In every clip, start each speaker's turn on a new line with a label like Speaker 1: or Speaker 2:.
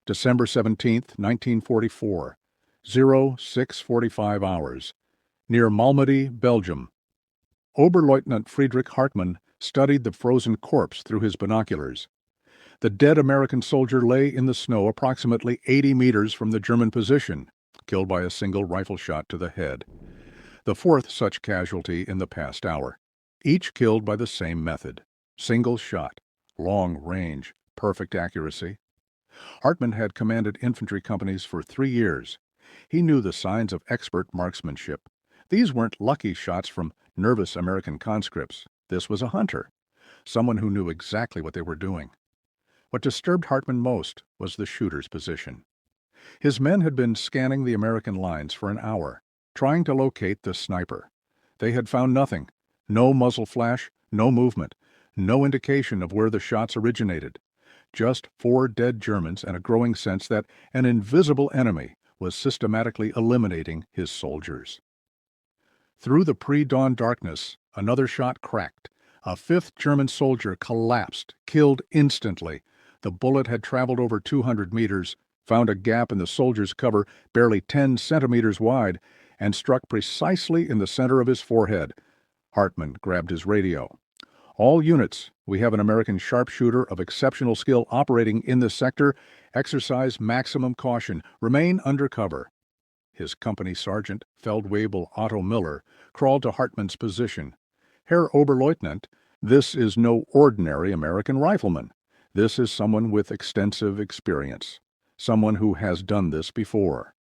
Speaker 1: December 17, 1944, 06:45 hours, near Malmedy, Belgium. Oberleutnant Friedrich Hartmann studied the frozen corpse through his binoculars. The dead American soldier lay in the snow approximately 80 meters from the German position, killed by a single rifle shot to the head. The fourth such casualty in the past hour. Each killed by the same method. Single shot, long range, perfect accuracy. Hartmann had commanded infantry companies for 3 years. He knew the signs of expert marksmanship. These weren't lucky shots from nervous American conscripts. This was a hunter, someone who knew exactly what they were doing. What disturbed Hartmann most was the shooter's position. His men had been scanning the American lines for an hour, trying to locate the sniper. They had found nothing. No muzzle flash, no movement, no indication of where the shots originated. Just 4 dead Germans and a growing sense that an invisible enemy was systematically eliminating his soldiers. Through the pre-dawn darkness, another shot cracked. A 5th German soldier collapsed, killed instantly. The bullet had traveled over 200 meters, found a gap in the soldier's cover barely 10 centimeters wide, and struck precisely in the center of his forehead. Hartmann grabbed his radio. "All units, we have an American sharpshooter of exceptional skill operating in this sector. Exercise maximum caution. Remain under cover." His company sergeant, Feldwebel Otto Miller, crawled to Hartmann's position. "Herr Oberleutnant, this is no ordinary American rifleman. This is someone with extensive experience, someone who has done this before."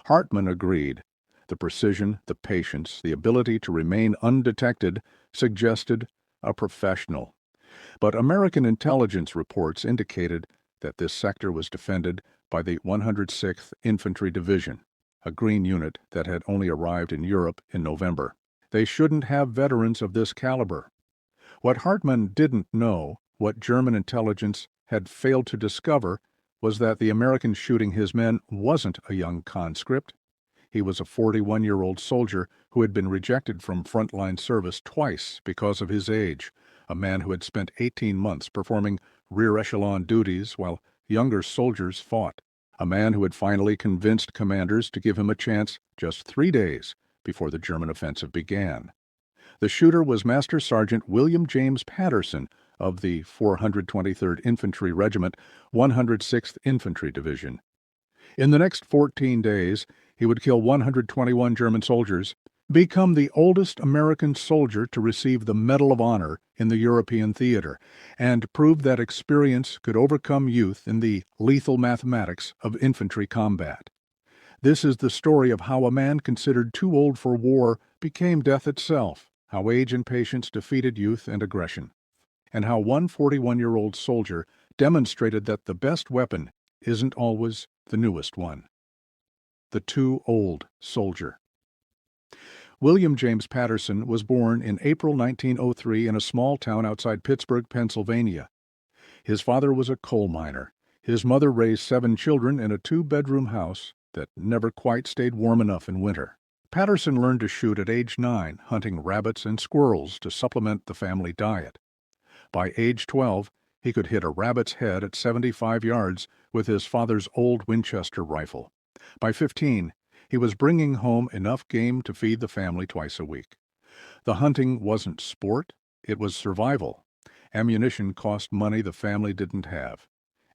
Speaker 1: Hartmann agreed. The precision, the patience, the ability to remain undetected suggested a professional. But American intelligence reports indicated that this sector was defended by the 106th Infantry Division, a green unit that had only arrived in Europe in November. They shouldn't have veterans of this caliber. What Hartmann didn't know, what German intelligence had failed to discover, was that the American shooting his men wasn't a young conscript. He was a 41-year-old soldier who had been rejected from frontline service twice because of his age, a man who had spent 18 months performing rear echelon duties while younger soldiers fought, a man who had finally convinced commanders to give him a chance just 3 days before the German offensive began. The shooter was Master Sergeant William James Patterson of the 423rd Infantry Regiment, 106th Infantry Division. In the next 14 days, he would kill 121 German soldiers, become the oldest American soldier to receive the Medal of Honor in the European theater, and prove that experience could overcome youth in the lethal mathematics of infantry combat. This is the story of how a man considered too old for war became death itself, how age and patience defeated youth and aggression, and how one 41-year-old soldier demonstrated that the best weapon isn't always the newest one. The too old soldier. William James Patterson was born in April 1903 in a small town outside Pittsburgh, Pennsylvania. His father was a coal miner. His mother raised 7 children in a 2-bedroom house that never quite stayed warm enough in winter. Patterson learned to shoot at age 9, hunting rabbits and squirrels to supplement the family diet. By age 12, he could hit a rabbit's head at 75 yards with his father's old Winchester rifle. By 15, he was bringing home enough game to feed the family twice a week. The hunting wasn't sport, it was survival. Ammunition cost money the family didn't have.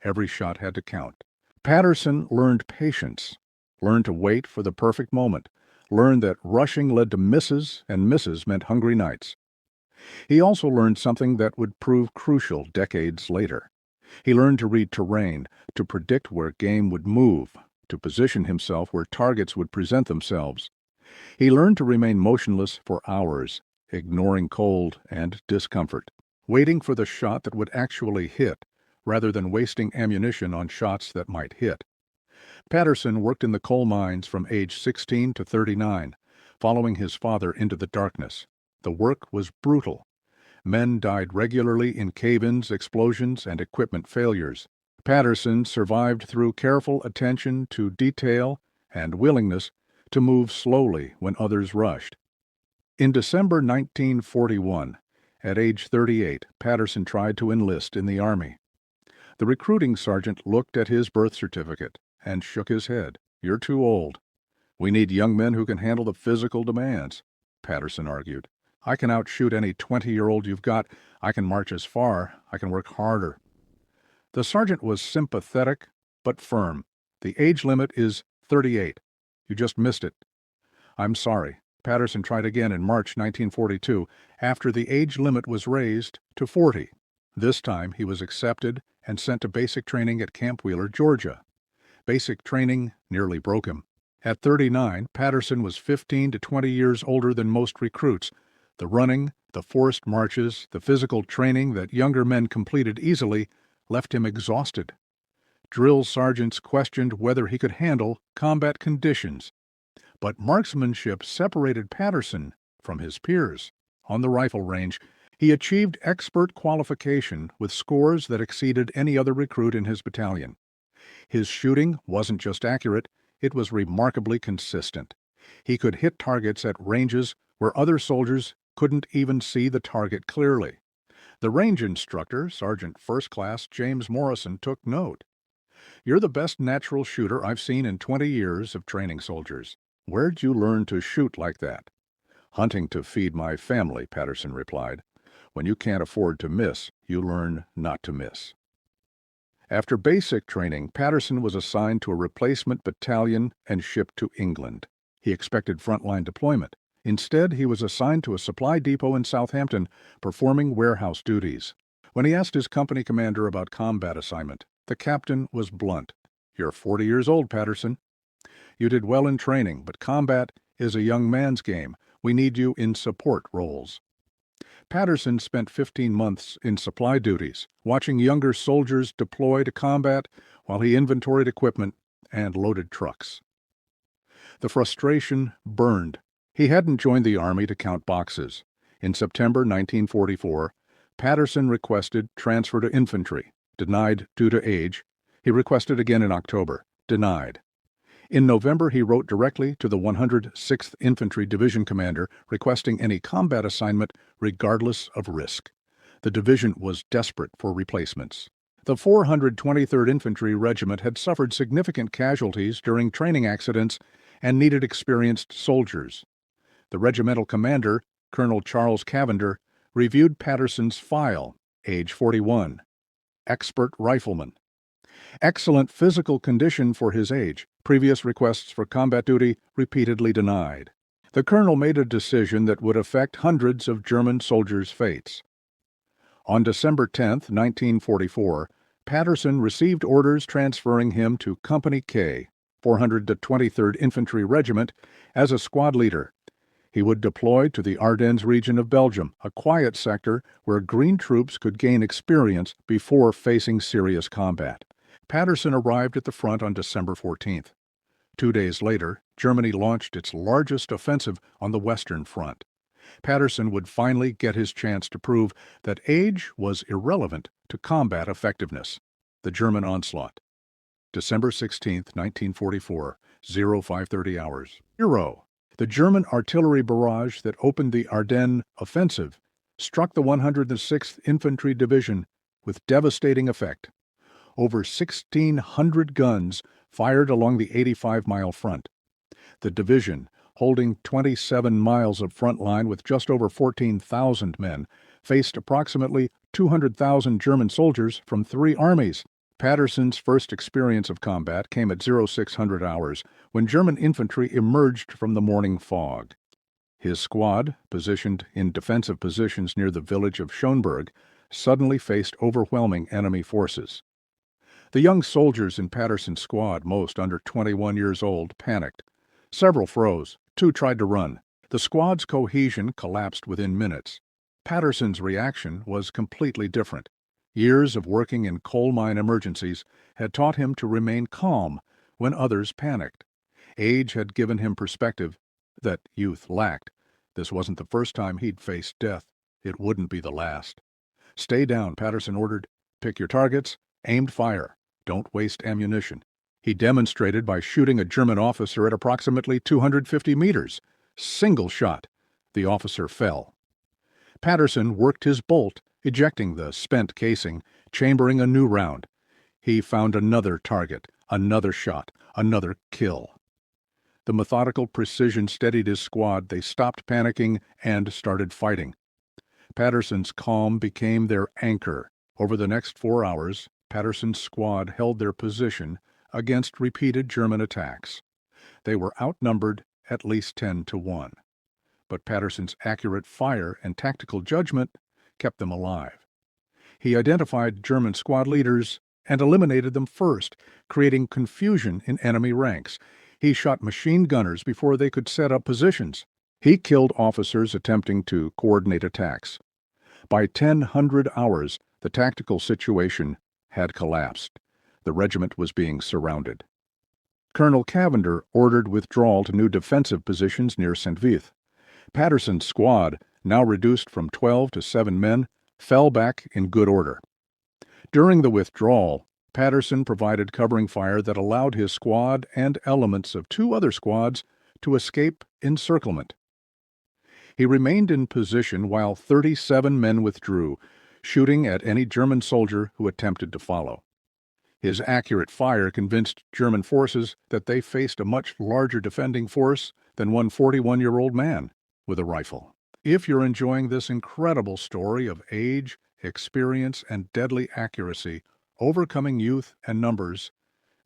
Speaker 1: Every shot had to count. Patterson learned patience, learned to wait for the perfect moment, learned that rushing led to misses, and misses meant hungry nights. He also learned something that would prove crucial decades later. He learned to read terrain, to predict where game would move, to position himself where targets would present themselves. He learned to remain motionless for hours, ignoring cold and discomfort, waiting for the shot that would actually hit, rather than wasting ammunition on shots that might hit. Patterson worked in the coal mines from age 16 to 39, following his father into the darkness. The work was brutal. Men died regularly in cave-ins, explosions, and equipment failures. Patterson survived through careful attention to detail and willingness to move slowly when others rushed. In December 1941, at age 38, Patterson tried to enlist in the Army. The recruiting sergeant looked at his birth certificate and shook his head. "You're too old. We need young men who can handle the physical demands," Patterson argued. "I can outshoot any 20-year-old you've got. I can march as far. I can work harder." The sergeant was sympathetic but firm. "The age limit is 38. You just missed it." "I'm sorry." Patterson tried again in March 1942, after the age limit was raised to 40. This time he was accepted and sent to basic training at Camp Wheeler, Georgia. Basic training nearly broke him. At 39, Patterson was 15 to 20 years older than most recruits. The running, the forced marches, the physical training that younger men completed easily left him exhausted. Drill sergeants questioned whether he could handle combat conditions. But marksmanship separated Patterson from his peers. On the rifle range, he achieved expert qualification with scores that exceeded any other recruit in his battalion. His shooting wasn't just accurate, it was remarkably consistent. He could hit targets at ranges where other soldiers couldn't even see the target clearly. The range instructor, Sergeant First Class James Morrison, took note. "You're the best natural shooter I've seen in 20 years of training soldiers. Where'd you learn to shoot like that?" "Hunting to feed my family," Patterson replied. "When you can't afford to miss, you learn not to miss." After basic training, Patterson was assigned to a replacement battalion and shipped to England. He expected frontline deployment. Instead, he was assigned to a supply depot in Southampton, performing warehouse duties. When he asked his company commander about combat assignment, the captain was blunt. "You're 40 years old, Patterson. You did well in training, but combat is a young man's game. We need you in support roles." Patterson spent 15 months in supply duties, watching younger soldiers deploy to combat while he inventoried equipment and loaded trucks. The frustration burned. He hadn't joined the Army to count boxes. In September 1944, Patterson requested transfer to infantry, denied due to age. He requested again in October, denied. In November, he wrote directly to the 106th Infantry Division commander requesting any combat assignment regardless of risk. The division was desperate for replacements. The 423rd Infantry Regiment had suffered significant casualties during training accidents and needed experienced soldiers. The regimental commander, Colonel Charles Cavender, reviewed Patterson's file, age 41. Expert rifleman. Excellent physical condition for his age. Previous requests for combat duty repeatedly denied. The colonel made a decision that would affect hundreds of German soldiers' fates. On December 10, 1944, Patterson received orders transferring him to Company K, 423rd Infantry Regiment, as a squad leader. He would deploy to the Ardennes region of Belgium, a quiet sector where Green troops could gain experience before facing serious combat. Patterson arrived at the front on December 14th. 2 days later, Germany launched its largest offensive on the Western Front. Patterson would finally get his chance to prove that age was irrelevant to combat effectiveness. The German onslaught. December 16, 1944, 0530 hours. Zero. The German artillery barrage that opened the Ardennes offensive struck the 106th Infantry Division with devastating effect. Over 1,600 guns fired along the 85-mile front. The division, holding 27 miles of front line with just over 14,000 men, faced approximately 200,000 German soldiers from 3 armies. Patterson's first experience of combat came at 0600 hours, when German infantry emerged from the morning fog. His squad, positioned in defensive positions near the village of Schönberg, suddenly faced overwhelming enemy forces. The young soldiers in Patterson's squad, most under 21 years old, panicked. Several froze. 2 tried to run. The squad's cohesion collapsed within minutes. Patterson's reaction was completely different. Years of working in coal mine emergencies had taught him to remain calm when others panicked. Age had given him perspective that youth lacked. This wasn't the first time he'd faced death. It wouldn't be the last. "Stay down," Patterson ordered. "Pick your targets. Aimed fire. Don't waste ammunition." He demonstrated by shooting a German officer at approximately 250 meters. Single shot. The officer fell. Patterson worked his bolt, ejecting the spent casing, chambering a new round. He found another target, another shot, another kill. The methodical precision steadied his squad. They stopped panicking and started fighting. Patterson's calm became their anchor. Over the next 4 hours, Patterson's squad held their position against repeated German attacks. They were outnumbered at least 10 to 1. But Patterson's accurate fire and tactical judgment kept them alive. He identified German squad leaders and eliminated them first, creating confusion in enemy ranks. He shot machine gunners before they could set up positions. He killed officers attempting to coordinate attacks. By 1000 hours, the tactical situation had collapsed. The regiment was being surrounded. Colonel Cavender ordered withdrawal to new defensive positions near Saint-Vith. Patterson's squad, now reduced from 12 to 7 men, fell back in good order. During the withdrawal, Patterson provided covering fire that allowed his squad and elements of 2 other squads to escape encirclement. He remained in position while 37 men withdrew, shooting at any German soldier who attempted to follow. His accurate fire convinced German forces that they faced a much larger defending force than one 41-year-old man with a rifle. If you're enjoying this incredible story of age, experience, and deadly accuracy, overcoming youth and numbers,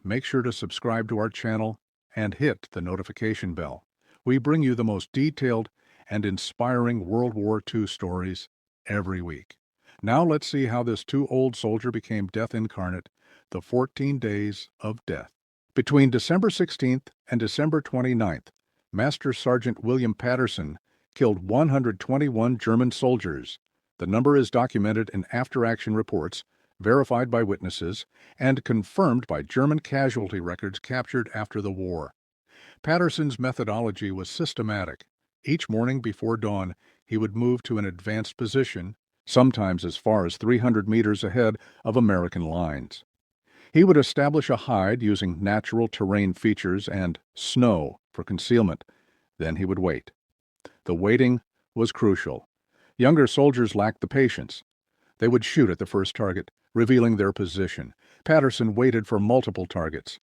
Speaker 1: make sure to subscribe to our channel and hit the notification bell. We bring you the most detailed and inspiring World War II stories every week. Now let's see how this too-old soldier became death incarnate, the 14 days of death. Between December 16th and December 29th, Master Sergeant William Patterson killed 121 German soldiers. The number is documented in after-action reports, verified by witnesses, and confirmed by German casualty records captured after the war. Patterson's methodology was systematic. Each morning before dawn, he would move to an advanced position, sometimes as far as 300 meters ahead of American lines. He would establish a hide using natural terrain features and snow for concealment. Then he would wait. The waiting was crucial. Younger soldiers lacked the patience. They would shoot at the first target, revealing their position. Patterson waited for multiple targets,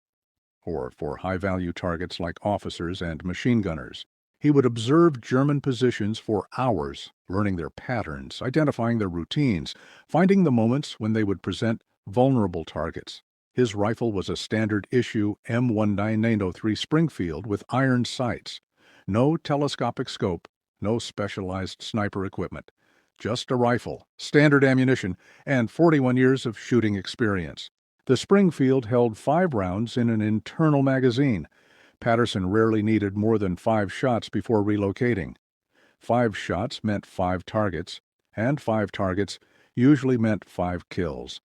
Speaker 1: or for high-value targets like officers and machine gunners. He would observe German positions for hours, learning their patterns, identifying their routines, finding the moments when they would present vulnerable targets. His rifle was a standard-issue M19803 Springfield with iron sights. No telescopic scope, no specialized sniper equipment. Just a rifle, standard ammunition, and 41 years of shooting experience. The Springfield held 5 rounds in an internal magazine. Patterson rarely needed more than 5 shots before relocating. 5 shots meant 5 targets, and 5 targets usually meant 5 kills.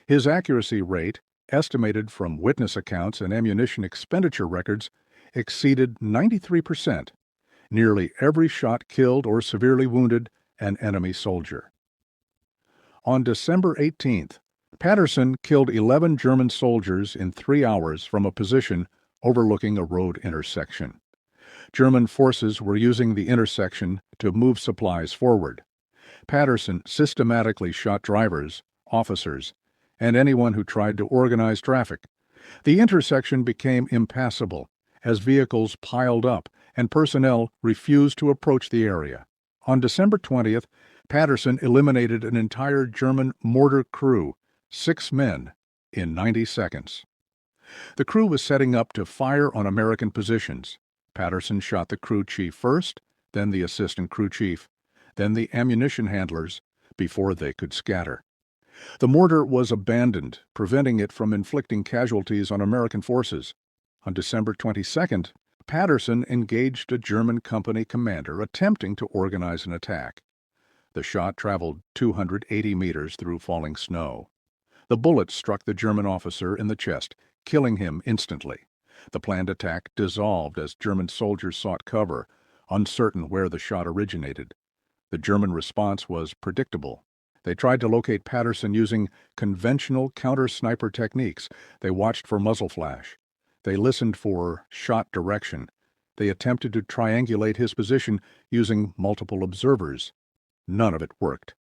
Speaker 1: His accuracy rate, estimated from witness accounts and ammunition expenditure records, exceeded 93%. Nearly every shot killed or severely wounded an enemy soldier. On December 18th, Patterson killed 11 German soldiers in 3 hours from a position overlooking a road intersection. German forces were using the intersection to move supplies forward. Patterson systematically shot drivers, officers, and anyone who tried to organize traffic. The intersection became impassable as vehicles piled up and personnel refused to approach the area. On December 20th, Patterson eliminated an entire German mortar crew, 6 men, in 90 seconds. The crew was setting up to fire on American positions. Patterson shot the crew chief first, then the assistant crew chief, then the ammunition handlers, before they could scatter. The mortar was abandoned, preventing it from inflicting casualties on American forces. On December 22nd, Patterson engaged a German company commander attempting to organize an attack. The shot traveled 280 meters through falling snow. The bullet struck the German officer in the chest, killing him instantly. The planned attack dissolved as German soldiers sought cover, uncertain where the shot originated. The German response was predictable. They tried to locate Patterson using conventional counter-sniper techniques. They watched for muzzle flash. They listened for shot direction. They attempted to triangulate his position using multiple observers. None of it worked.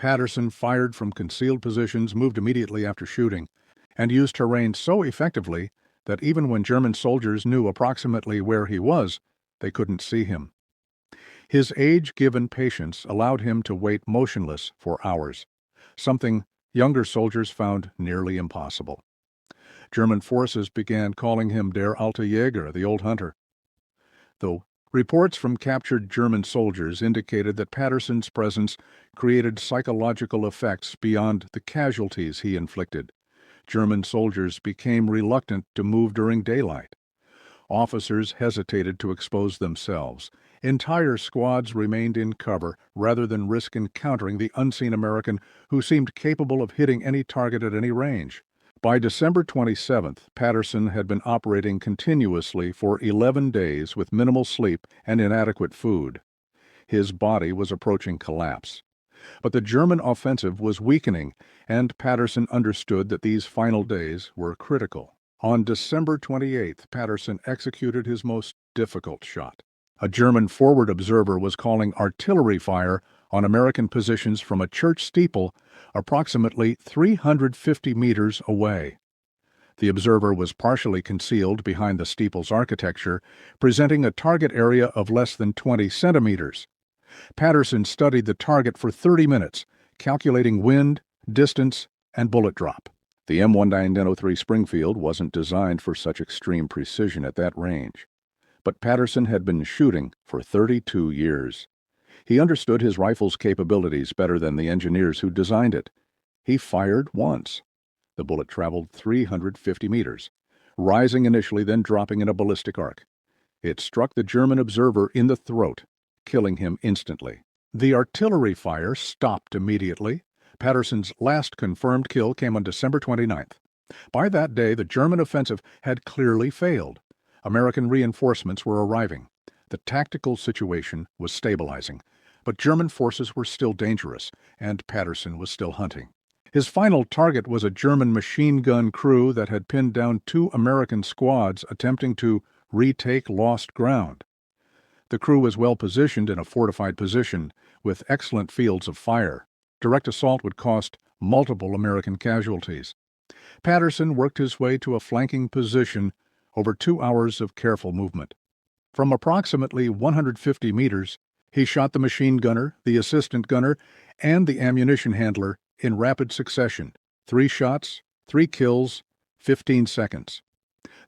Speaker 1: Patterson fired from concealed positions, moved immediately after shooting, and used terrain so effectively that even when German soldiers knew approximately where he was, they couldn't see him. His age-given patience allowed him to wait motionless for hours, something younger soldiers found nearly impossible. German forces began calling him Der alte Jäger, the old hunter. Though reports from captured German soldiers indicated that Patterson's presence created psychological effects beyond the casualties he inflicted, German soldiers became reluctant to move during daylight. Officers hesitated to expose themselves. Entire squads remained in cover rather than risk encountering the unseen American who seemed capable of hitting any target at any range. By December 27th, Patterson had been operating continuously for 11 days with minimal sleep and inadequate food. His body was approaching collapse. But the German offensive was weakening, and Patterson understood that these final days were critical. On December 28th, Patterson executed his most difficult shot. A German forward observer was calling artillery fire on American positions from a church steeple approximately 350 meters away. The observer was partially concealed behind the steeple's architecture, presenting a target area of less than 20 centimeters. Patterson studied the target for 30 minutes, calculating wind, distance, and bullet drop. The M1903 Springfield wasn't designed for such extreme precision at that range. But Patterson had been shooting for 32 years. He understood his rifle's capabilities better than the engineers who designed it. He fired once. The bullet traveled 350 meters, rising initially, then dropping in a ballistic arc. It struck the German observer in the throat, killing him instantly. The artillery fire stopped immediately. Patterson's last confirmed kill came on December 29th. By that day, the German offensive had clearly failed. American reinforcements were arriving. The tactical situation was stabilizing, but German forces were still dangerous, and Patterson was still hunting. His final target was a German machine gun crew that had pinned down 2 American squads attempting to retake lost ground. The crew was well positioned in a fortified position, with excellent fields of fire. Direct assault would cost multiple American casualties. Patterson worked his way to a flanking position over 2 hours of careful movement. From approximately 150 meters, he shot the machine gunner, the assistant gunner, and the ammunition handler in rapid succession. 3 shots, 3 kills, 15 seconds.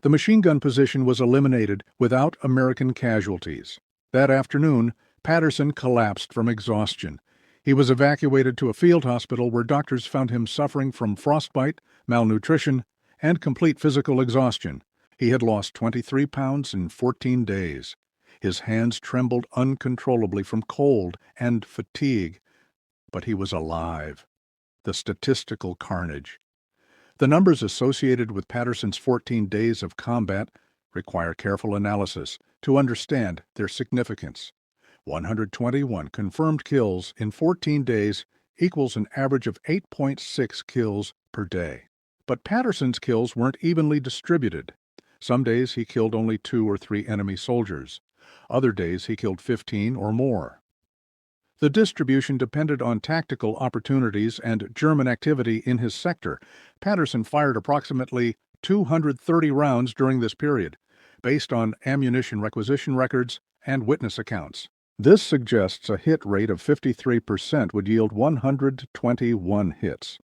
Speaker 1: The machine gun position was eliminated without American casualties. That afternoon, Patterson collapsed from exhaustion. He was evacuated to a field hospital where doctors found him suffering from frostbite, malnutrition, and complete physical exhaustion. He had lost 23 pounds in 14 days. His hands trembled uncontrollably from cold and fatigue. But he was alive. The statistical carnage. The numbers associated with Patterson's 14 days of combat require careful analysis to understand their significance. 121 confirmed kills in 14 days equals an average of 8.6 kills per day. But Patterson's kills weren't evenly distributed. Some days he killed only 2 or 3 enemy soldiers. Other days he killed 15 or more. The distribution depended on tactical opportunities and German activity in his sector. Patterson fired approximately 230 rounds during this period, based on ammunition requisition records and witness accounts. This suggests a hit rate of 53% would yield 121 hits.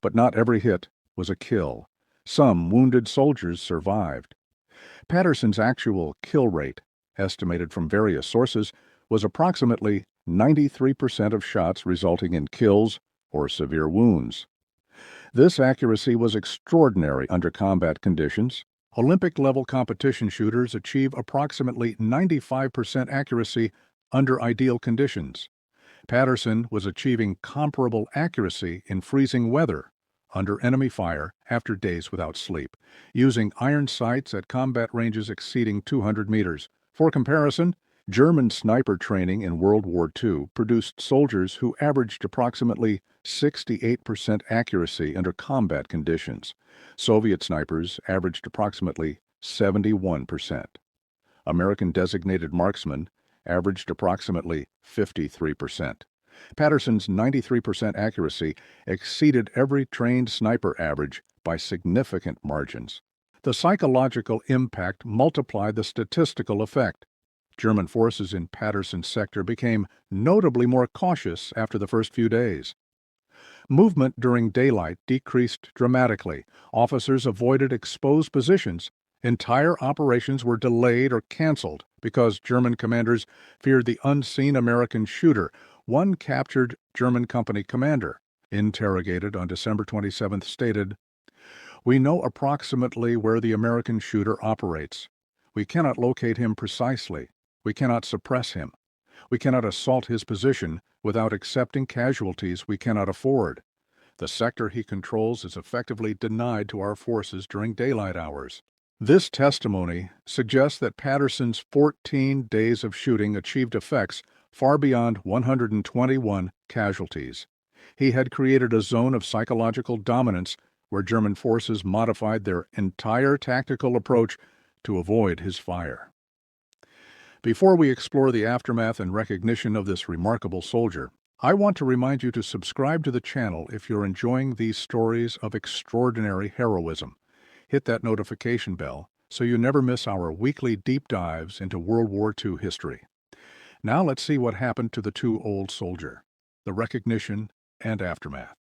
Speaker 1: But not every hit was a kill. Some wounded soldiers survived. Patterson's actual kill rate, estimated from various sources, was approximately 93% of shots resulting in kills or severe wounds. This accuracy was extraordinary under combat conditions. Olympic-level competition shooters achieve approximately 95% accuracy under ideal conditions. Patterson was achieving comparable accuracy in freezing weather, under enemy fire after days without sleep, using iron sights at combat ranges exceeding 200 meters. For comparison, German sniper training in World War II produced soldiers who averaged approximately 68% accuracy under combat conditions. Soviet snipers averaged approximately 71%. American designated marksmen averaged approximately 53%. Patterson's 93% accuracy exceeded every trained sniper average by significant margins. The psychological impact multiplied the statistical effect. German forces in Patterson's sector became notably more cautious after the first few days. Movement during daylight decreased dramatically. Officers avoided exposed positions. Entire operations were delayed or canceled because German commanders feared the unseen American shooter. One captured German company commander, interrogated on December 27th, stated, "We know approximately where the American shooter operates. We cannot locate him precisely. We cannot suppress him. We cannot assault his position without accepting casualties we cannot afford. The sector he controls is effectively denied to our forces during daylight hours." This testimony suggests that Patterson's 14 days of shooting achieved effects far beyond 121 casualties. He had created a zone of psychological dominance where German forces modified their entire tactical approach to avoid his fire. Before we explore the aftermath and recognition of this remarkable soldier, I want to remind you to subscribe to the channel if you're enjoying these stories of extraordinary heroism. Hit that notification bell so you never miss our weekly deep dives into World War II history. Now let's see what happened to the too-old soldier, the recognition and aftermath.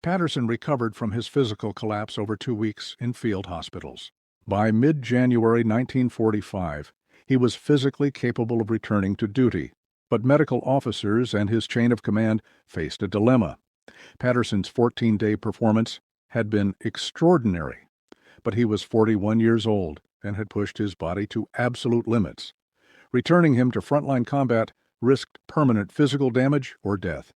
Speaker 1: Patterson recovered from his physical collapse over 2 weeks in field hospitals. By mid-January 1945, he was physically capable of returning to duty, but medical officers and his chain of command faced a dilemma. Patterson's 14-day performance had been extraordinary, but he was 41 years old and had pushed his body to absolute limits. Returning him to frontline combat risked permanent physical damage or death.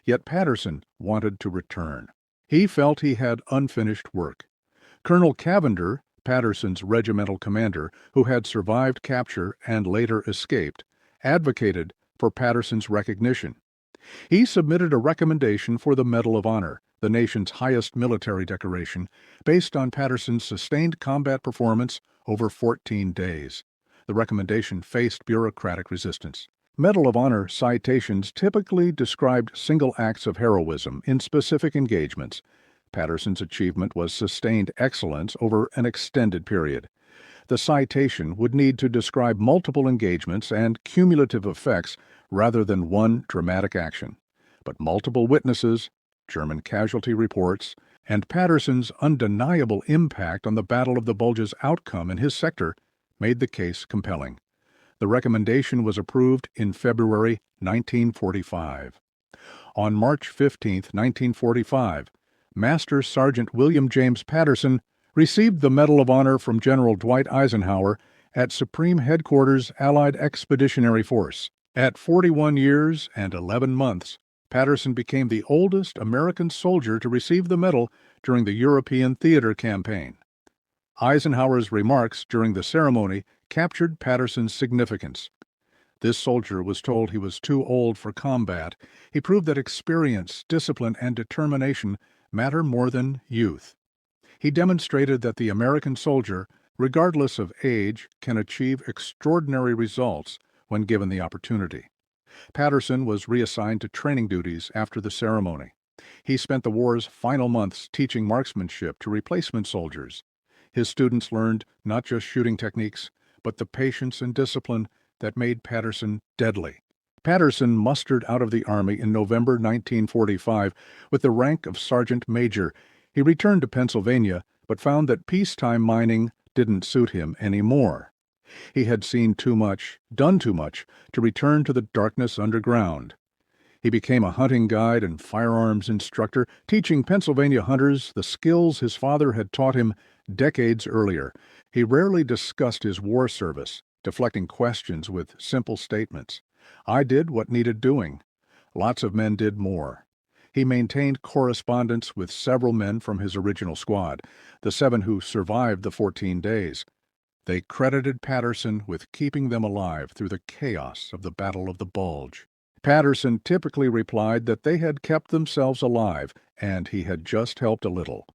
Speaker 1: Yet Patterson wanted to return. He felt he had unfinished work. Colonel Cavender, Patterson's regimental commander, who had survived capture and later escaped, advocated for Patterson's recognition. He submitted a recommendation for the Medal of Honor, the nation's highest military decoration, based on Patterson's sustained combat performance over 14 days. The recommendation faced bureaucratic resistance. Medal of Honor citations typically described single acts of heroism in specific engagements. Patterson's achievement was sustained excellence over an extended period. The citation would need to describe multiple engagements and cumulative effects rather than one dramatic action. But multiple witnesses, German casualty reports, and Patterson's undeniable impact on the Battle of the Bulge's outcome in his sector made the case compelling. The recommendation was approved in February 1945. On March 15, 1945, Master Sergeant William James Patterson received the Medal of Honor from General Dwight Eisenhower at Supreme Headquarters Allied Expeditionary Force. At 41 years and 11 months, Patterson became the oldest American soldier to receive the medal during the European Theater Campaign. Eisenhower's remarks during the ceremony captured Patterson's significance. This soldier was told he was too old for combat. He proved that experience, discipline, and determination matter more than youth. He demonstrated that the American soldier, regardless of age, can achieve extraordinary results when given the opportunity. Patterson was reassigned to training duties after the ceremony. He spent the war's final months teaching marksmanship to replacement soldiers. His students learned not just shooting techniques, but the patience and discipline that made Patterson deadly. Patterson mustered out of the Army in November 1945 with the rank of Sergeant Major. He returned to Pennsylvania, but found that peacetime mining didn't suit him anymore. He had seen too much, done too much, to return to the darkness underground. He became a hunting guide and firearms instructor, teaching Pennsylvania hunters the skills his father had taught him decades earlier. He rarely discussed his war service, deflecting questions with simple statements. "I did what needed doing. Lots of men did more." He maintained correspondence with several men from his original squad, the 7 who survived the 14 days. They credited Patterson with keeping them alive through the chaos of the Battle of the Bulge. Patterson typically replied that they had kept themselves alive, and he had just helped a little.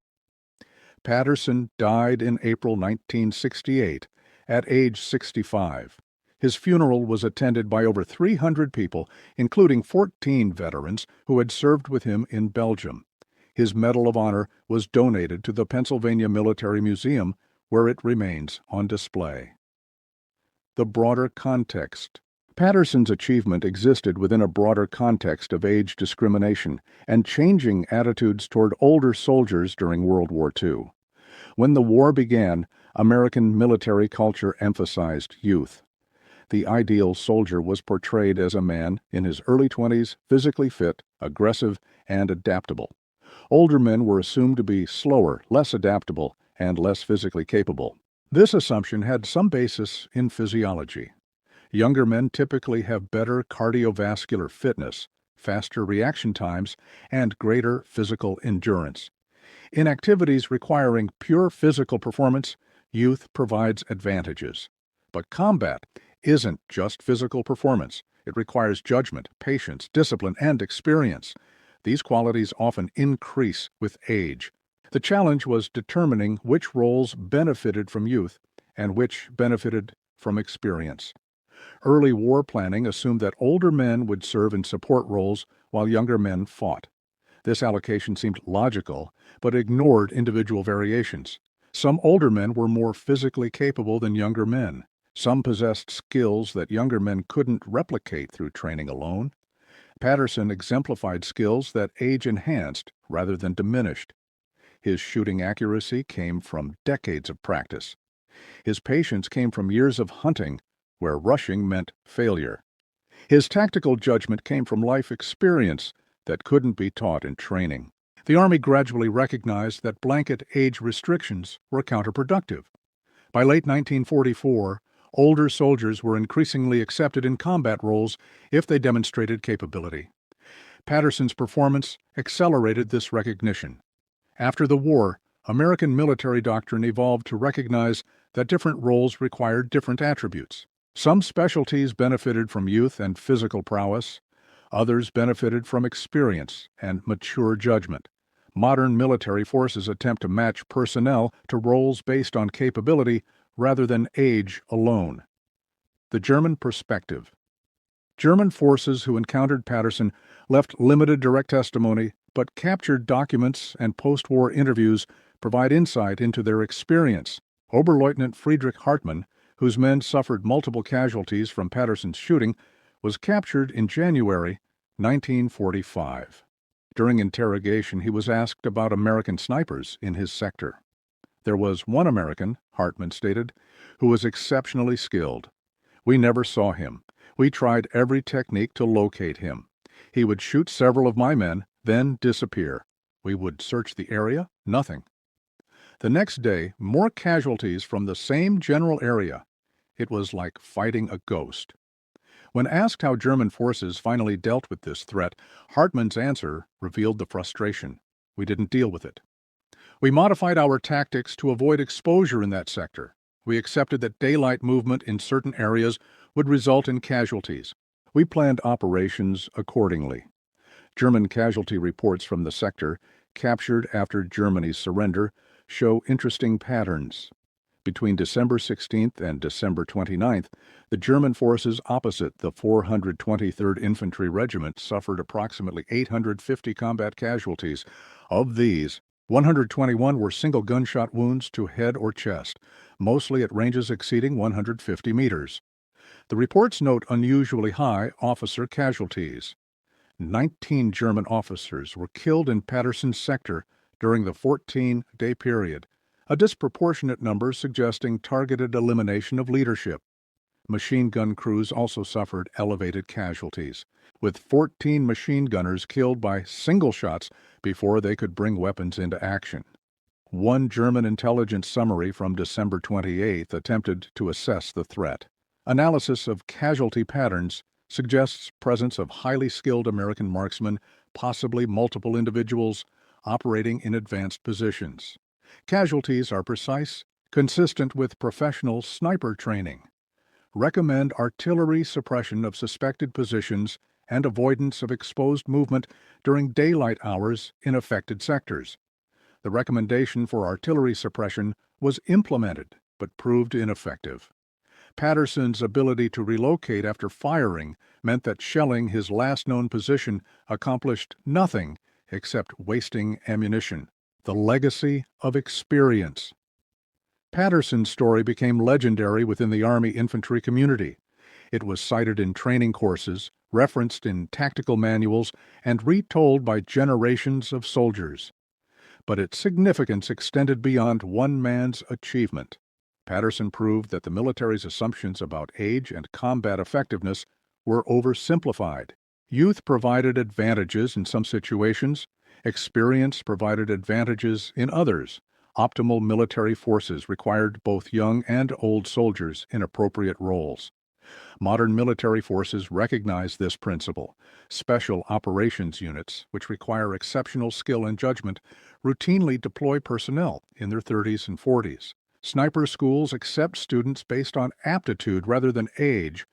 Speaker 1: Patterson died in April 1968 at age 65. His funeral was attended by over 300 people, including 14 veterans who had served with him in Belgium. His Medal of Honor was donated to the Pennsylvania Military Museum, where it remains on display. The broader context. Patterson's achievement existed within a broader context of age discrimination and changing attitudes toward older soldiers during World War II. When the war began, American military culture emphasized youth. The ideal soldier was portrayed as a man in his early 20s, physically fit, aggressive, and adaptable. Older men were assumed to be slower, less adaptable, and less physically capable. This assumption had some basis in physiology. Younger men typically have better cardiovascular fitness, faster reaction times, and greater physical endurance. In activities requiring pure physical performance, youth provides advantages. But combat isn't just physical performance. It requires judgment, patience, discipline, and experience. These qualities often increase with age. The challenge was determining which roles benefited from youth and which benefited from experience. Early war planning assumed that older men would serve in support roles while younger men fought. This allocation seemed logical, but ignored individual variations. Some older men were more physically capable than younger men. Some possessed skills that younger men couldn't replicate through training alone. Patterson exemplified skills that age enhanced rather than diminished. His shooting accuracy came from decades of practice. His patience came from years of hunting, where rushing meant failure. His tactical judgment came from life experience that couldn't be taught in training. The Army gradually recognized that blanket age restrictions were counterproductive. By late 1944, older soldiers were increasingly accepted in combat roles if they demonstrated capability. Patterson's performance accelerated this recognition. After the war, American military doctrine evolved to recognize that different roles required different attributes. Some specialties benefited from youth and physical prowess. Others benefited from experience and mature judgment. Modern military forces attempt to match personnel to roles based on capability rather than age alone. The German perspective. German forces who encountered Patterson left limited direct testimony, but captured documents and post-war interviews provide insight into their experience. Oberleutnant Friedrich Hartmann, whose men suffered multiple casualties from Patterson's shooting, was captured in January 1945. During interrogation, he was asked about American snipers in his sector. There was one American, Hartmann stated, who was exceptionally skilled. We never saw him. We tried every technique to locate him. He would shoot several of my men, then disappear. We would search the area, nothing. The next day, more casualties from the same general area. It was like fighting a ghost. When asked how German forces finally dealt with this threat, Hartmann's answer revealed the frustration. We didn't deal with it. We modified our tactics to avoid exposure in that sector. We accepted that daylight movement in certain areas would result in casualties. We planned operations accordingly. German casualty reports from the sector, captured after Germany's surrender, show interesting patterns. Between December 16th and December 29th, the German forces opposite the 423rd Infantry Regiment suffered approximately 850 combat casualties. Of these, 121 were single gunshot wounds to head or chest, mostly at ranges exceeding 150 meters. The reports note unusually high officer casualties. 19 German officers were killed in Patterson's sector during the 14-day period, a disproportionate number suggesting targeted elimination of leadership. Machine gun crews also suffered elevated casualties, with 14 machine gunners killed by single shots before they could bring weapons into action. One German intelligence summary from December 28th attempted to assess the threat. Analysis of casualty patterns suggests presence of highly skilled American marksmen, possibly multiple individuals, operating in advanced positions. Casualties are precise, consistent with professional sniper training. Recommend artillery suppression of suspected positions and avoidance of exposed movement during daylight hours in affected sectors. The recommendation for artillery suppression was implemented but proved ineffective. Patterson's ability to relocate after firing meant that shelling his last known position accomplished nothing except wasting ammunition. The legacy of experience. Patterson's story became legendary within the Army infantry community. It was cited in training courses, referenced in tactical manuals, and retold by generations of soldiers. But its significance extended beyond one man's achievement. Patterson proved that the military's assumptions about age and combat effectiveness were oversimplified. Youth provided advantages in some situations, experience provided advantages in others. Optimal military forces required both young and old soldiers in appropriate roles. Modern military forces recognize this principle. Special operations units, which require exceptional skill and judgment, routinely deploy personnel in their 30s and 40s. Sniper schools accept students based on aptitude rather than age.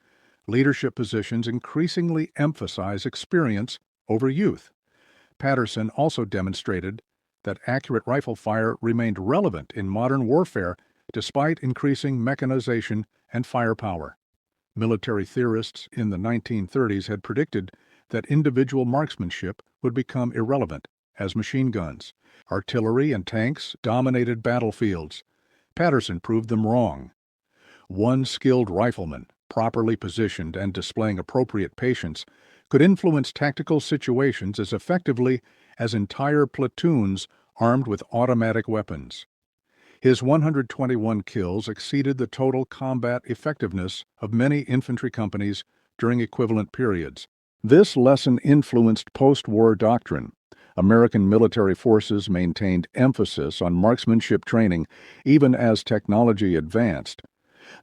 Speaker 1: Leadership positions increasingly emphasize experience over youth. Patterson also demonstrated that accurate rifle fire remained relevant in modern warfare despite increasing mechanization and firepower. Military theorists in the 1930s had predicted that individual marksmanship would become irrelevant as machine guns, artillery, and tanks dominated battlefields. Patterson proved them wrong. One skilled rifleman, properly positioned and displaying appropriate patience, could influence tactical situations as effectively as entire platoons armed with automatic weapons. His 121 kills exceeded the total combat effectiveness of many infantry companies during equivalent periods. This lesson influenced post-war doctrine. American military forces maintained emphasis on marksmanship training even as technology advanced.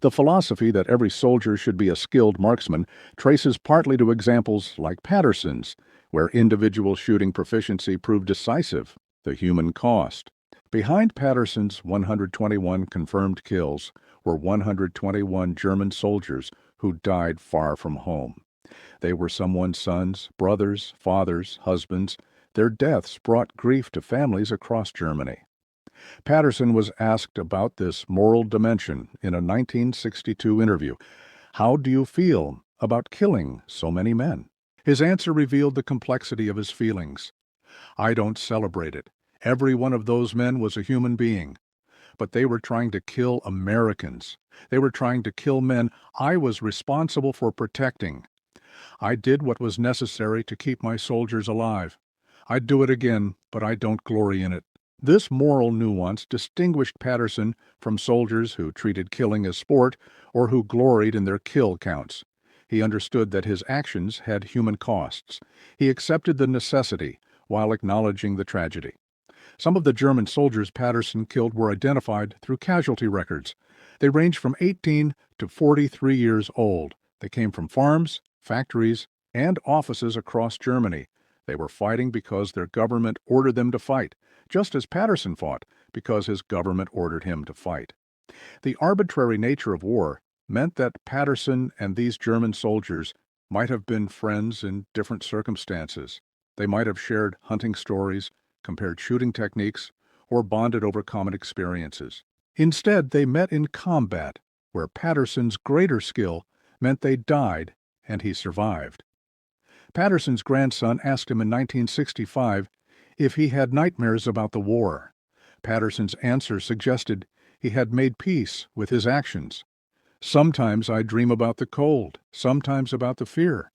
Speaker 1: The philosophy that every soldier should be a skilled marksman traces partly to examples like Patterson's, where individual shooting proficiency proved decisive, the human cost. Behind Patterson's 121 confirmed kills were 121 German soldiers who died far from home. They were someone's sons, brothers, fathers, husbands. Their deaths brought grief to families across Germany. Patterson was asked about this moral dimension in a 1962 interview. "How do you feel about killing so many men?" His answer revealed the complexity of his feelings. "I don't celebrate it. Every one of those men was a human being. But they were trying to kill Americans. They were trying to kill men I was responsible for protecting. I did what was necessary to keep my soldiers alive. I'd do it again, but I don't glory in it." This moral nuance distinguished Patterson from soldiers who treated killing as sport or who gloried in their kill counts. He understood that his actions had human costs. He accepted the necessity while acknowledging the tragedy. Some of the German soldiers Patterson killed were identified through casualty records. They ranged from 18 to 43 years old. They came from farms, factories, and offices across Germany. They were fighting because their government ordered them to fight, just as Patterson fought because his government ordered him to fight. The arbitrary nature of war meant that Patterson and these German soldiers might have been friends in different circumstances. They might have shared hunting stories, compared shooting techniques, or bonded over common experiences. Instead, they met in combat, where Patterson's greater skill meant they died and he survived. Patterson's grandson asked him in 1965 if he had nightmares about the war. Patterson's answer suggested he had made peace with his actions. "Sometimes I dream about the cold, sometimes about the fear,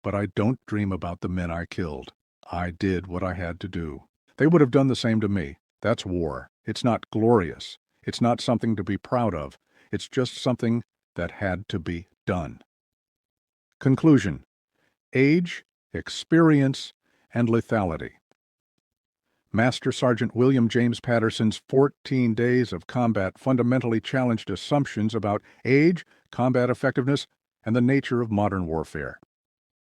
Speaker 1: but I don't dream about the men I killed. I did what I had to do." They would have done the same to me. That's war. It's not glorious. It's not something to be proud of. It's just something that had to be done. Conclusion: age, experience, and lethality. Master Sergeant William James Patterson's 14 days of combat fundamentally challenged assumptions about age, combat effectiveness, and the nature of modern warfare.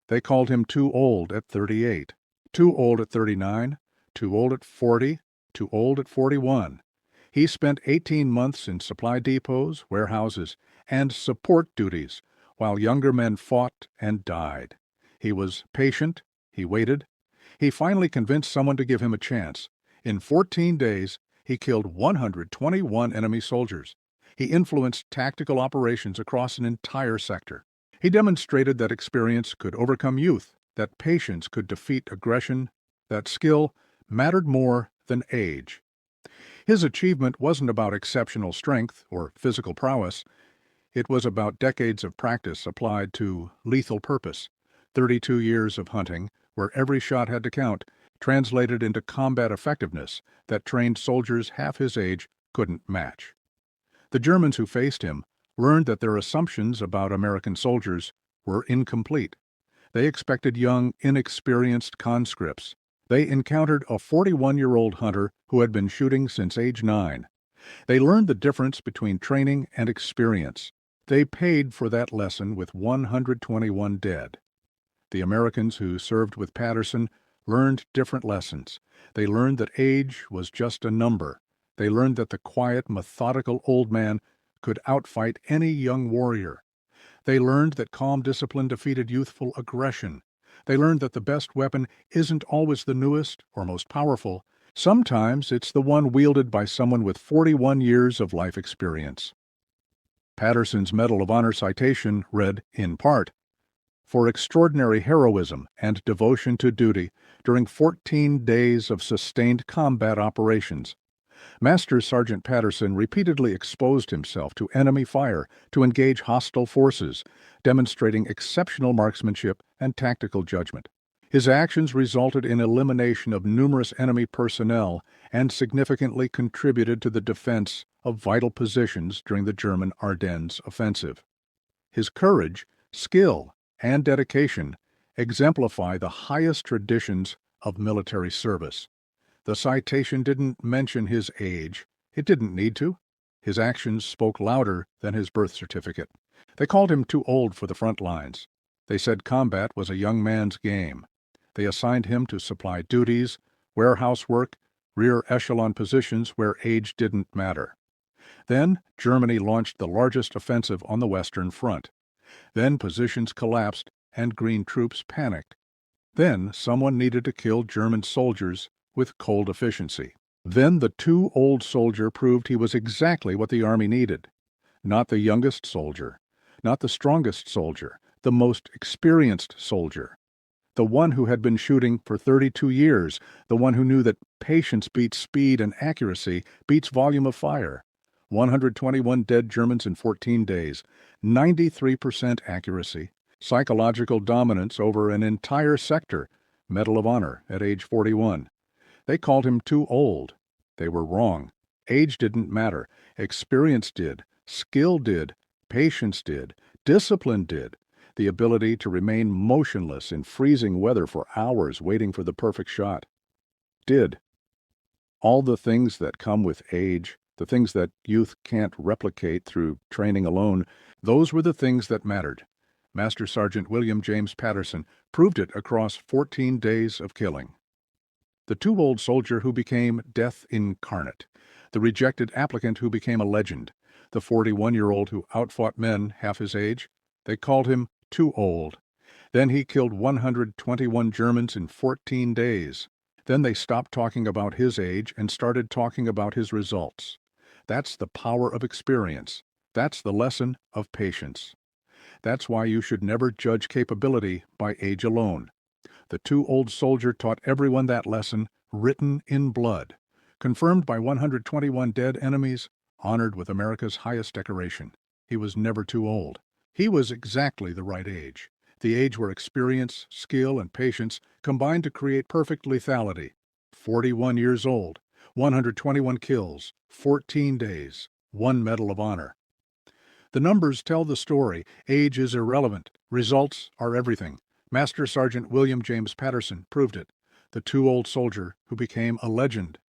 Speaker 1: They called him too old at 38, too old at 39, too old at 40, too old at 41. He spent 18 months in supply depots, warehouses, and support duties, while younger men fought and died. He was patient. He waited. He finally convinced someone to give him a chance. In 14 days, he killed 121 enemy soldiers. He influenced tactical operations across an entire sector. He demonstrated that experience could overcome youth, that patience could defeat aggression, that skill mattered more than age. His achievement wasn't about exceptional strength or physical prowess. It was about decades of practice applied to lethal purpose. 32 years of hunting, where every shot had to count, translated into combat effectiveness that trained soldiers half his age couldn't match. The Germans who faced him learned that their assumptions about American soldiers were incomplete. They expected young, inexperienced conscripts. They encountered a 41-year-old hunter who had been shooting since age 9. They learned the difference between training and experience. They paid for that lesson with 121 dead. The Americans who served with Patterson learned different lessons. They learned that age was just a number. They learned that the quiet, methodical old man could outfight any young warrior. They learned that calm discipline defeated youthful aggression. They learned that the best weapon isn't always the newest or most powerful. Sometimes it's the one wielded by someone with 41 years of life experience. Patterson's Medal of Honor citation read, in part, "For extraordinary heroism and devotion to duty during 14 days of sustained combat operations. Master Sergeant Patterson repeatedly exposed himself to enemy fire to engage hostile forces, demonstrating exceptional marksmanship and tactical judgment. His actions resulted in elimination of numerous enemy personnel and significantly contributed to the defense of vital positions during the German Ardennes offensive. His courage, skill, and dedication exemplify the highest traditions of military service." The citation didn't mention his age. It didn't need to. His actions spoke louder than his birth certificate. They called him too old for the front lines. They said combat was a young man's game. They assigned him to supply duties, warehouse work, rear echelon positions where age didn't matter. Then Germany launched the largest offensive on the Western Front. Then positions collapsed and Green troops panicked. Then someone needed to kill German soldiers with cold efficiency. Then the too old soldier proved he was exactly what the Army needed. Not the youngest soldier, not the strongest soldier, the most experienced soldier. The one who had been shooting for 32 years, the one who knew that patience beats speed and accuracy beats volume of fire. 121 dead Germans in 14 days, 93% accuracy, psychological dominance over an entire sector, Medal of Honor at age 41. They called him too old. They were wrong. Age didn't matter. Experience did. Skill did. Patience did. Discipline did. The ability to remain motionless in freezing weather for hours waiting for the perfect shot did. All the things that come with age, the things that youth can't replicate through training alone, those were the things that mattered. Master Sergeant William James Patterson proved it across 14 days of killing. The too old soldier who became death incarnate, the rejected applicant who became a legend, the 41-year-old who outfought men half his age, they called him too old. Then he killed 121 Germans in 14 days. Then they stopped talking about his age and started talking about his results. That's the power of experience. That's the lesson of patience. That's why you should never judge capability by age alone. The too old soldier taught everyone that lesson, written in blood, confirmed by 121 dead enemies, honored with America's highest decoration. He was never too old. He was exactly the right age, the age where experience, skill, and patience combined to create perfect lethality. 41 years old, 121 kills, 14 days, 1 Medal of Honor. The numbers tell the story. Age is irrelevant. Results are everything. Master Sergeant William James Patterson proved it. The too old soldier who became a legend.